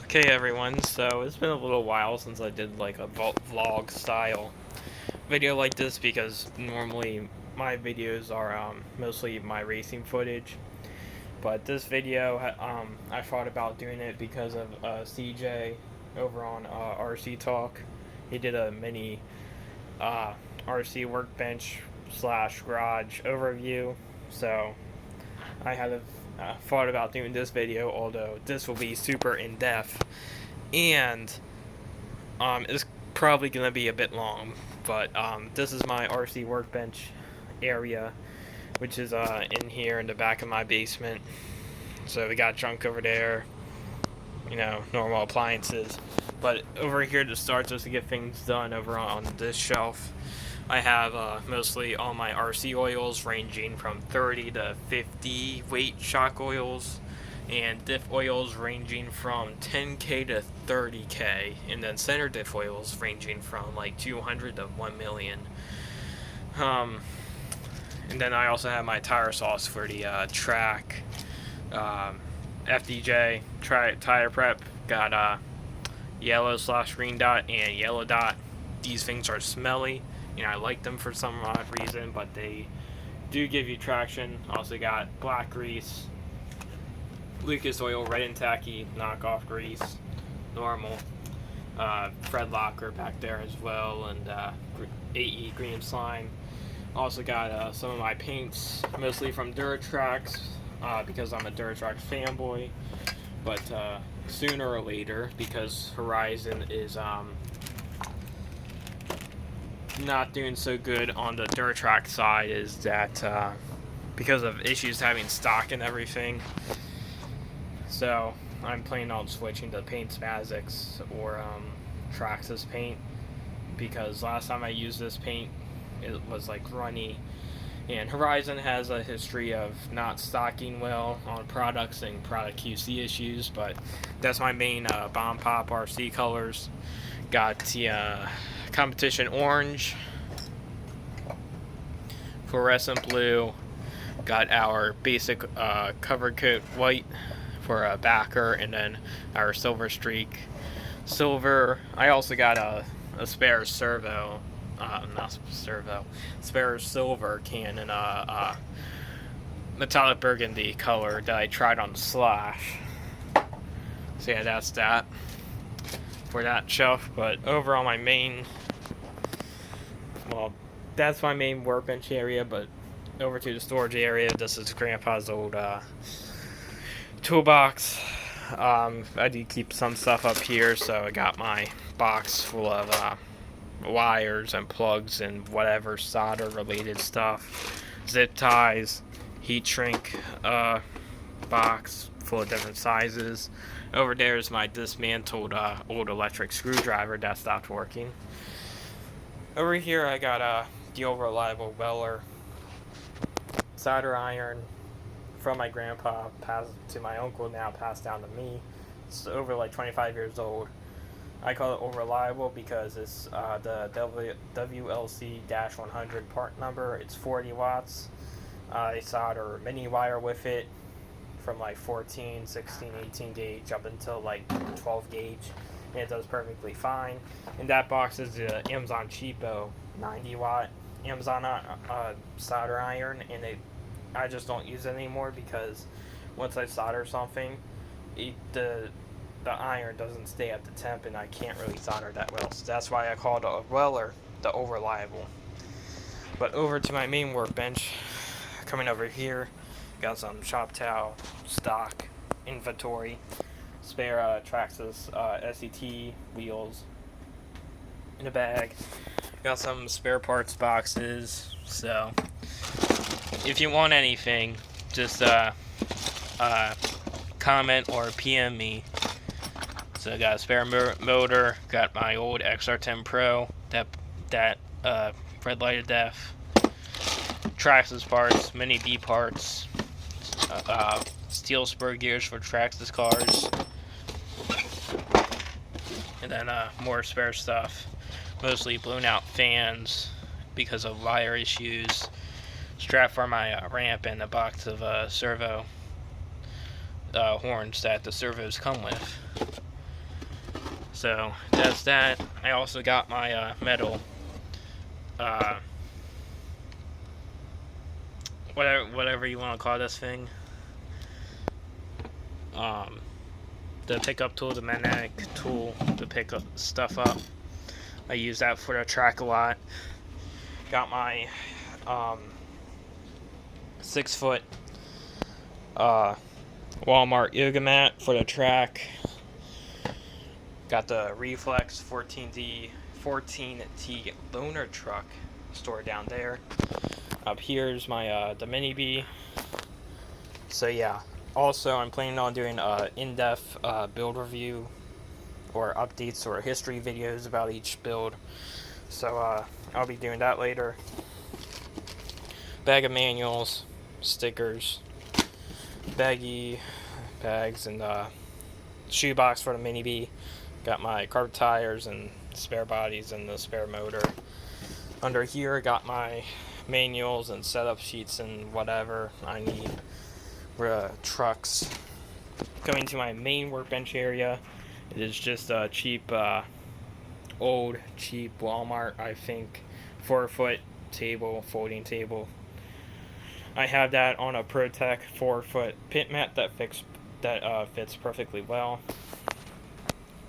Okay, everyone, so it's been a little while since I did like a vlog style video like this because normally my videos are mostly my racing footage. But this video, I thought about doing it because of CJ over on RC Talk. He did a mini uh, RC workbench slash garage overview, so I had thought about doing this video, although this will be super in depth and it's probably gonna be a bit long. But this is my RC workbench area, which is in here in the back of my basement. So we got junk over there, normal appliances. But over here to start, just to get things done over on this shelf, I have mostly all my RC oils ranging from 30 to 50 weight shock oils, and diff oils ranging from 10k to 30k, and then center diff oils ranging from like 200 to 1 million. And then I also have my tire sauce for the track, FDJ, tire prep. Got yellow / green dot and yellow dot. These things are smelly. I like them for some odd reason, but they do give you traction. Also got black grease, Lucas Oil Red and Tacky knockoff grease, normal, Fred Locker back there as well, and AE green slime. Also got some of my paints, mostly from Duratrax, because I'm a Duratrax fanboy. But sooner or later, because Horizon is not doing so good on the Duratrax side, is that because of issues having stock and everything. So I'm planning on switching to Paint Spazix or Traxxas paint, because last time I used this paint it was like runny, and Horizon has a history of not stocking well on products and product QC issues. But that's my main Bomb Pop RC colors. Got the competition orange, fluorescent blue, got our basic cover coat white for a backer, and then our silver streak silver. I also got a spare servo, spare silver can in a metallic burgundy color that I tried on Slash. So yeah, that's that for that shelf. But over on my main, well, that's my main workbench area. But over to the storage area, this is Grandpa's old toolbox. I do keep some stuff up here, so I got my box full of wires and plugs and whatever solder related stuff, zip ties, heat shrink box full of different sizes. Over there is my dismantled old electric screwdriver that stopped working. Over here I got the old reliable Weller solder iron from my grandpa, passed to my uncle, now passed down to me. It's over like 25 years old. I call it old reliable because it's the WLC-100 part number. It's 40 watts. I solder mini wire with it from like 14, 16, 18 gauge up until like 12 gauge, and it does perfectly fine. And that box is the Amazon Cheapo 90 watt Amazon solder iron, and I just don't use it anymore because once I solder something, the iron doesn't stay at the temp, and I can't really solder that well. So that's why I call it a Weller, the old reliable. But over to my main workbench, coming over here, got some shop towel stock inventory, spare Traxxas SET wheels in a bag. Got some spare parts boxes. So if you want anything, just comment or PM me. So I got a spare motor, got my old XR10 Pro, that red light of death, Traxxas parts, mini B parts, steel spur gears for Traxxas cars, and then more spare stuff, mostly blown out fans because of wire issues, strap for my ramp, and a box of servo horns that the servos come with. So that's that. I also got my metal, uh, whatever you want to call this thing. Um, the pickup tool, the magnetic tool to pick up stuff up. I use that for the track a lot. Got my 6-foot Walmart yoga mat for the track. Got the Reflex 14T loaner truck stored down there. Up here's my the mini B. So yeah. Also, I'm planning on doing in-depth build review or updates or history videos about each build. So I'll be doing that later. Bag of manuals, stickers, baggy bags, and shoebox for the mini B. Got my carb tires and spare bodies and the spare motor. Under here, got my manuals and setup sheets and whatever I need for trucks. Going to my main workbench area, it is just a cheap, old, cheap Walmart, I think, 4-foot table, folding table. I have that on a ProTech 4-foot pit mat that fits perfectly well.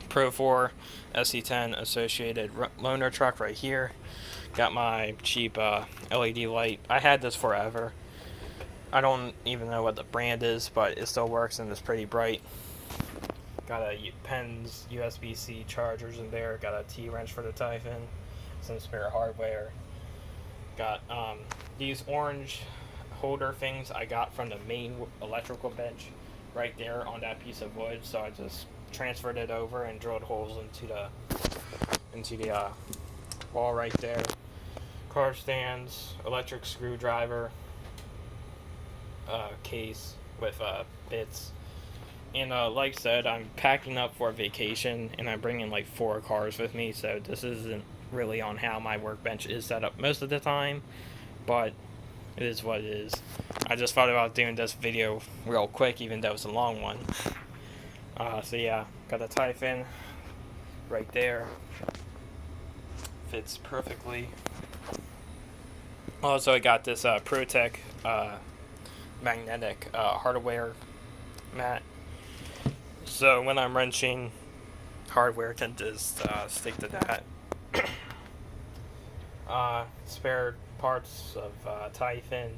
Pro 4 SC10 associated loaner truck right here. Got my cheap LED light. I had this forever. I don't even know what the brand is, but it still works and it's pretty bright. Got a pens, USB-C chargers in there. Got a T-wrench for the Typhon. Some spare hardware. Got these orange holder things I got from the main electrical bench right there on that piece of wood. So I just transferred it over and drilled holes into the wall right there. Car stands, electric screwdriver, case with bits. And like I said, I'm packing up for a vacation, and I'm bringing like 4 cars with me, so this isn't really on how my workbench is set up most of the time, but it is what it is. I just thought about doing this video real quick, even though it's a long one. So yeah, got the Typhon right there. Fits perfectly. Also, I got this ProTech magnetic hardware mat. So when I'm wrenching, hardware can just stick to that. Spare parts of Typhon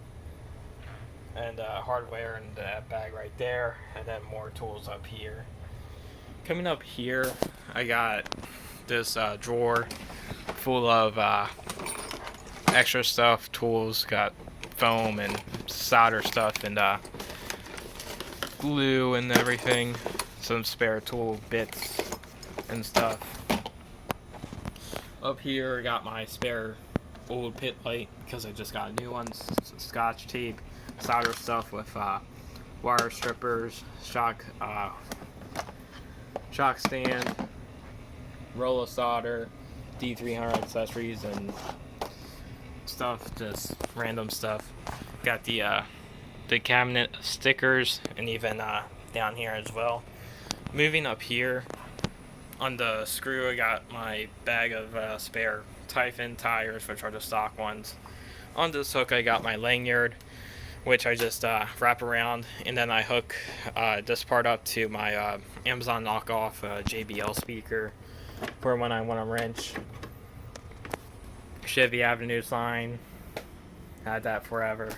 and hardware in that bag right there, and then more tools up here. Coming up here, I got this drawer full of extra stuff, tools. Got foam and solder stuff and glue and everything. Some spare tool bits and stuff. Up here, I got my spare old pit light because I just got a new one. Scotch tape, solder stuff with wire strippers, shock stand, roll of solder, D300 accessories, and stuff, just random stuff. Got the cabinet stickers, and even down here as well. Moving up here, on the screw, I got my bag of spare Typhon tires, which are the stock ones. On this hook, I got my lanyard, which I just wrap around, and then I hook this part up to my Amazon knockoff JBL speaker for when I want to wrench. Chevy Avenue sign, had that forever,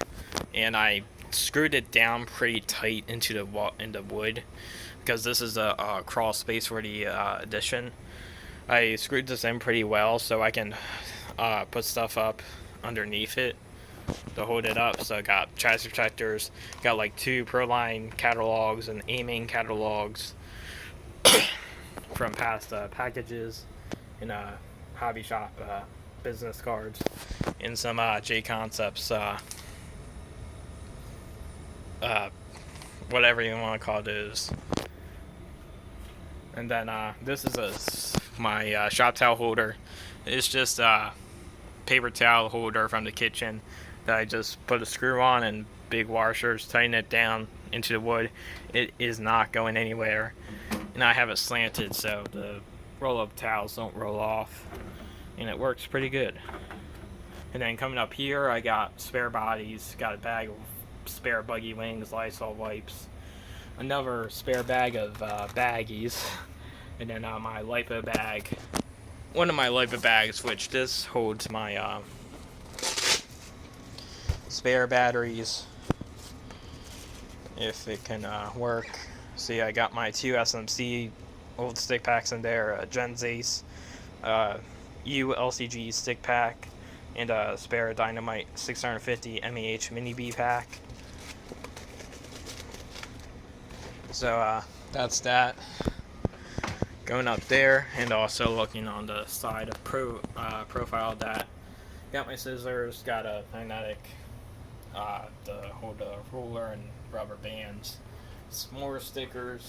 and I screwed it down pretty tight into the wood because this is a crawl space for the addition. I screwed this in pretty well so I can put stuff up underneath it to hold it up. So I got chassis protectors, got like 2 Proline catalogs and aiming catalogs from past packages, and hobby shop business cards, and some J Concepts whatever you want to call those. And then this is my shop towel holder. It's just a paper towel holder from the kitchen that I just put a screw on and big washers, tighten it down into the wood. It is not going anywhere, and I have it slanted so the roll-up towels don't roll off, and it works pretty good. And then coming up here, I got spare bodies, got a bag of spare buggy wings, Lysol wipes, another spare bag of baggies, and then my lipo bag. One of my lipo bags, which this holds my spare batteries, if it can work. See, I got my 2 SMC old stick packs in there, Gen Ace, U LCG stick pack, and a spare Dynamite 650 MEH mini B pack. So that's that. Going up there, and also looking on the side of profile, that got my scissors, got a magnetic to hold a ruler and rubber bands, some more stickers,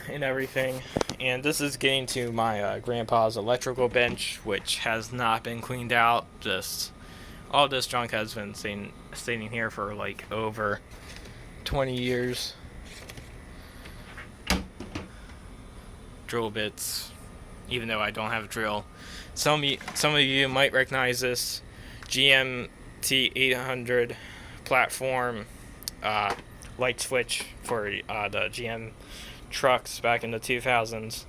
and everything. And this is getting to my grandpa's electrical bench, which has not been cleaned out. Just all this junk has been sitting here for like over 20 years. Drill bits, even though I don't have a drill. Some of you might recognize this GMT 800 platform light switch for the GM trucks back in the 2000s.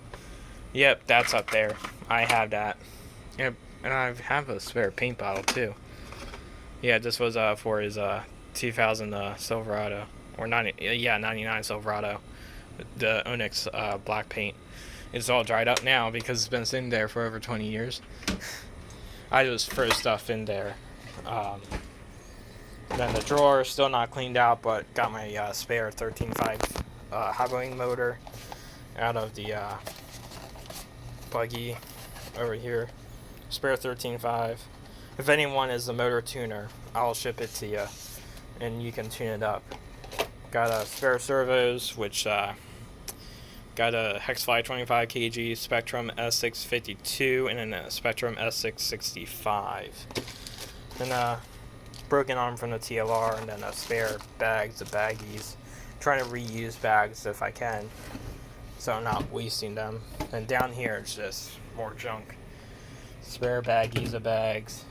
Yep, that's up there. I have that. Yep, and I have a spare paint bottle too. Yeah, this was for his 2000 Silverado, or 99 Silverado, the Onyx black paint. It's all dried up now because it's been sitting there for over 20 years. I just throw stuff in there. Then the drawer, still not cleaned out, but got my spare 13.5 hot wing motor out of the buggy over here. Spare 13.5. If anyone is a motor tuner, I'll ship it to you, and you can tune it up. Got a spare servos, which got a Hexfly 25 kg Spectrum S652 and then a Spectrum S665. Then broken arm from the TLR, and then a spare bags of baggies. Trying to reuse bags if I can, so I'm not wasting them. And down here it's just more junk. Spare baggies of bags.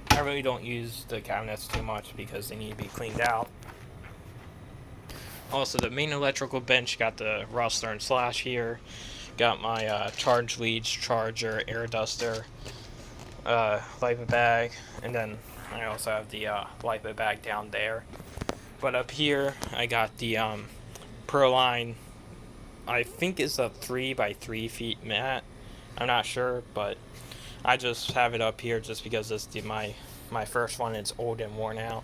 I really don't use the cabinets too much because they need to be cleaned out. Also, the main electrical bench got the Rustler and Slash here. Got my charge leads, charger, air duster, LiPo bag, and then I also have the LiPo bag down there. But up here, I got the Proline. I think it's a 3 by 3 feet mat. I'm not sure, but I just have it up here just because it's my first one. It's old and worn out.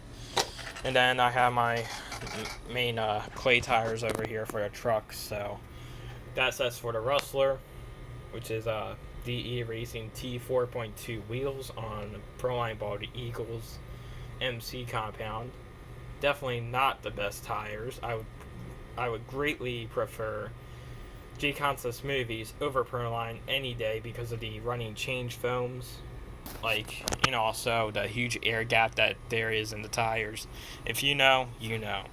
And then I have my main clay tires over here for the truck. So that's for the Rustler, which is DE Racing T4.2 wheels on Proline Bald Eagles MC compound. Definitely not the best tires. I would greatly prefer J-Consta Smoothies over Proline any day because of the running change foams. Like, and also the huge air gap that there is in the tires. If you know, you know.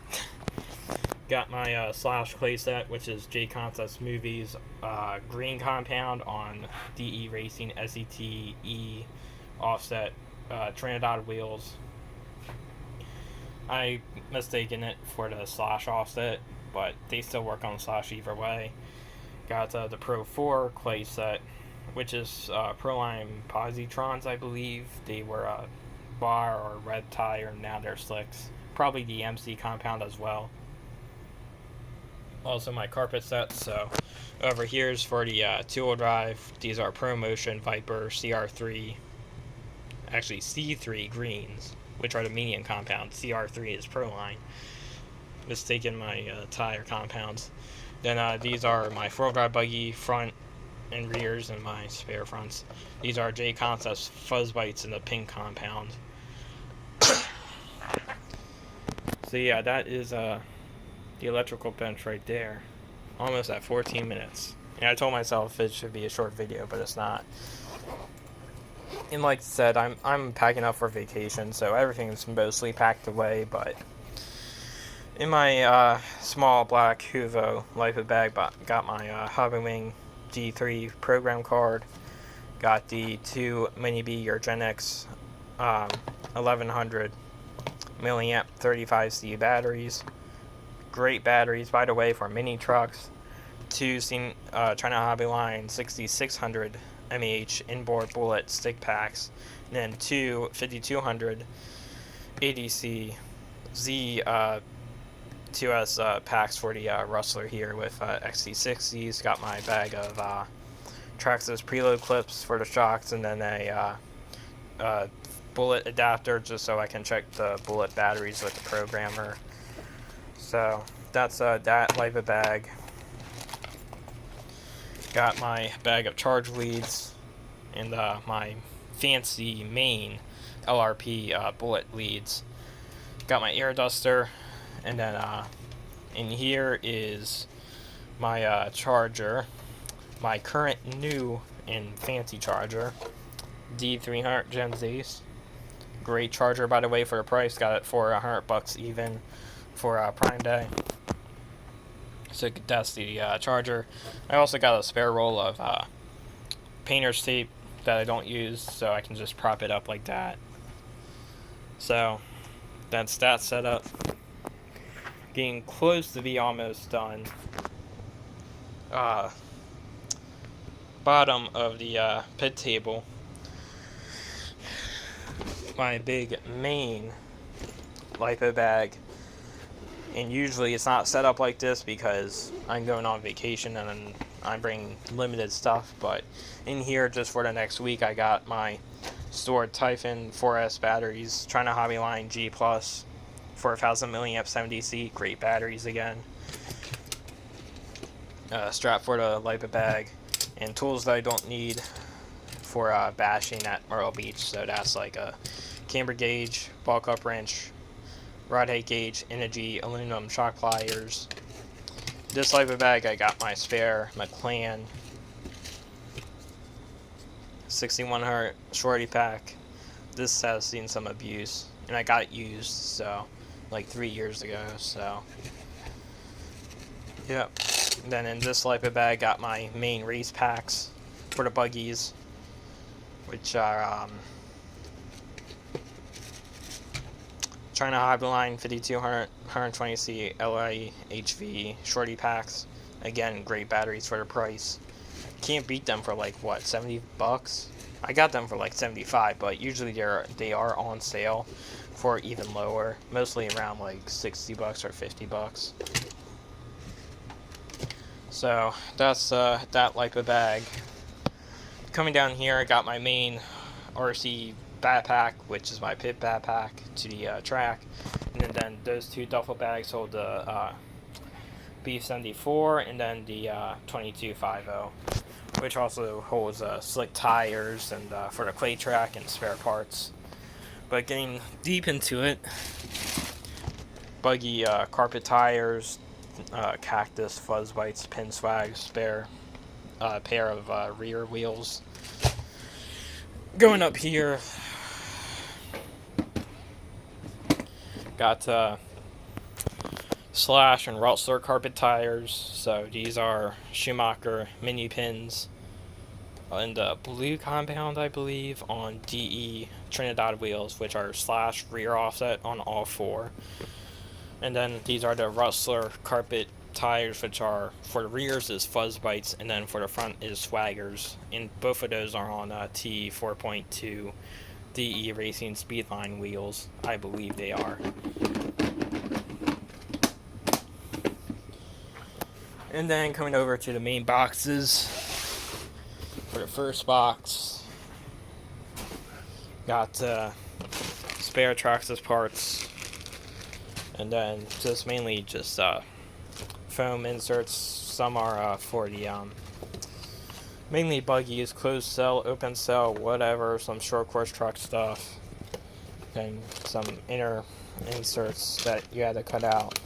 Got my Slash clay set, which is J-Consta Smoothies green compound on DE Racing SET-E offset Trinidad wheels. I mistaken it for the Slash offset, but they still work on Slash either way. Got the Pro 4 clay set, which is Proline Positrons, I believe. They were a bar or red tire, and now they're slicks. Probably the MC compound as well. Also my carpet sets, so over here is for the two-wheel drive. These are ProMotion Viper CR3, actually C3 greens, which are the medium compounds. CR3 is Proline. Mistaken my tire compounds. Then these are my four-wheel drive buggy front and rears and my spare fronts. These are J-Consta Fuzz Bites in the pink compound. So yeah, that is the electrical bench right there. Almost at 14 minutes. And I told myself it should be a short video, but it's not. And like I said, I'm packing up for vacation, so everything's mostly packed away, but in my small black Huvo LiPo bag, got my Hobby Wing G3 program card. Got the 2 Mini B or Gen X 1100 milliamp 35C batteries. Great batteries, by the way, for mini trucks. 2 China Hobby Line 6600 mAh inboard bullet stick packs, and then 2 5200 ADC Z 2S packs for the Rustler here with XT60s. Got my bag of Traxxas preload clips for the shocks, and then a bullet adapter just so I can check the bullet batteries with the programmer. So that's that LiPo bag. Got my bag of charge leads and my fancy main LRP bullet leads. Got my air duster, and then in here is my charger, my current new and fancy charger, D300 Gen Z's. Great charger, by the way, for the price. Got it for $100 even for Prime Day. So that's the charger. I also got a spare roll of painter's tape that I don't use, so I can just prop it up like that. So that's that setup. Getting close to be almost done. Bottom of the pit table, my big main LiPo bag. And usually it's not set up like this because I'm going on vacation and I bring limited stuff, but in here just for the next week I got my stored Typhon 4S batteries, China Hobby Line G Plus 4000 milliamp 70C, great batteries again. Strap for the LiPo bag, and tools that I don't need for bashing at Myrtle Beach. So that's like a camber gauge, bulk up wrench, rod height gauge, energy, aluminum shock pliers. This LiPo bag, I got my spare McLaren 6100 shorty pack. This has seen some abuse, and I got it used, so like 3 years ago. So yep. Then in this LiPo bag, got my main race packs for the buggies, which are China Hobby Line 5200 120C LIHV shorty packs. Again, great batteries for the price. Can't beat them for like what, $70? I got them for like 75, but usually they are on sale for even lower, mostly around like $60 or $50. So that's that LiPo bag. Coming down here, I got my main RC backpack, which is my pit backpack to the track, and then those 2 duffel bags hold the B74 and then the 2250, which also holds slick tires and for the clay track and spare parts. But getting deep into it, buggy carpet tires, cactus fuzz bites, pin swag, spare pair of rear wheels. Going up here, got Slash and Rustler carpet tires. So these are Schumacher mini pins and blue compound, I believe, on DE Trinidad wheels, which are Slash rear offset on all 4. And then these are the Rustler carpet tires, which are for the rears is fuzz bites, and then for the front is swaggers. And both of those are on T 4.2 DE Racing Speedline wheels. I believe they are. And then coming over to the main boxes. For the first box, got spare Traxxas parts, and then just mainly just foam inserts. Some are for the mainly buggies, closed cell, open cell, whatever, some short course truck stuff, and some inner inserts that you had to cut out.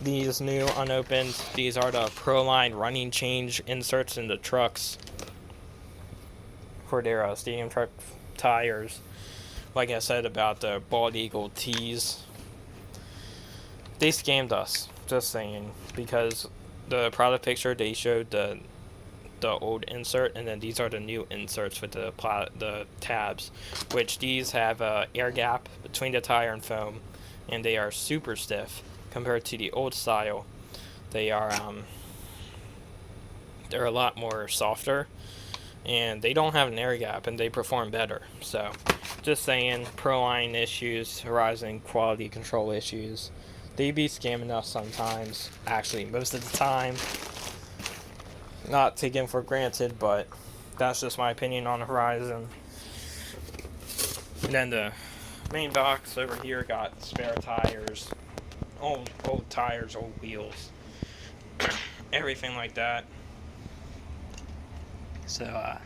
These new unopened, these are the Proline running change inserts in the trucks for their stadium truck tires. Like I said about the Bald Eagle T's, they scammed us, just saying, because the product picture they showed the the old insert, and then these are the new inserts with the tabs, which these have a air gap between the tire and foam, and they are super stiff compared to the old style. They are they're a lot more softer, and they don't have an air gap, and they perform better. So just saying, Proline issues, Horizon quality control issues. They be scamming us sometimes, actually most of the time. Not taken for granted, but that's just my opinion on Horizon. And then the main box over here got spare tires, old tires, old wheels, everything like that. So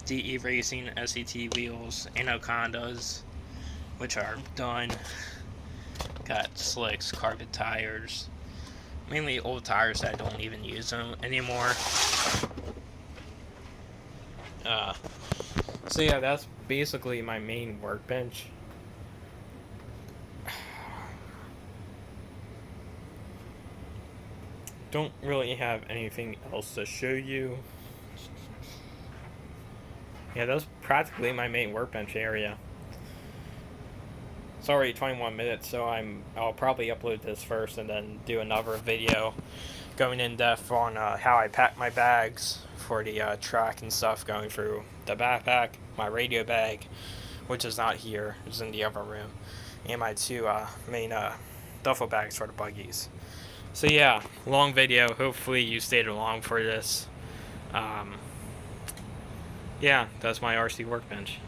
DE Racing SET wheels, Anacondas, which are done. Got slicks, carbon tires, mainly old tires that don't even use them anymore. So yeah, that's basically my main workbench. Don't really have anything else to show you. Yeah, that's practically my main workbench area. It's already 21 minutes, so I'll probably upload this first and then do another video going in depth on how I pack my bags for the track and stuff, going through the backpack, my radio bag, which is not here, it's in the other room, and my two main duffel bags for the buggies. So yeah, long video. Hopefully you stayed along for this. Yeah, that's my RC workbench.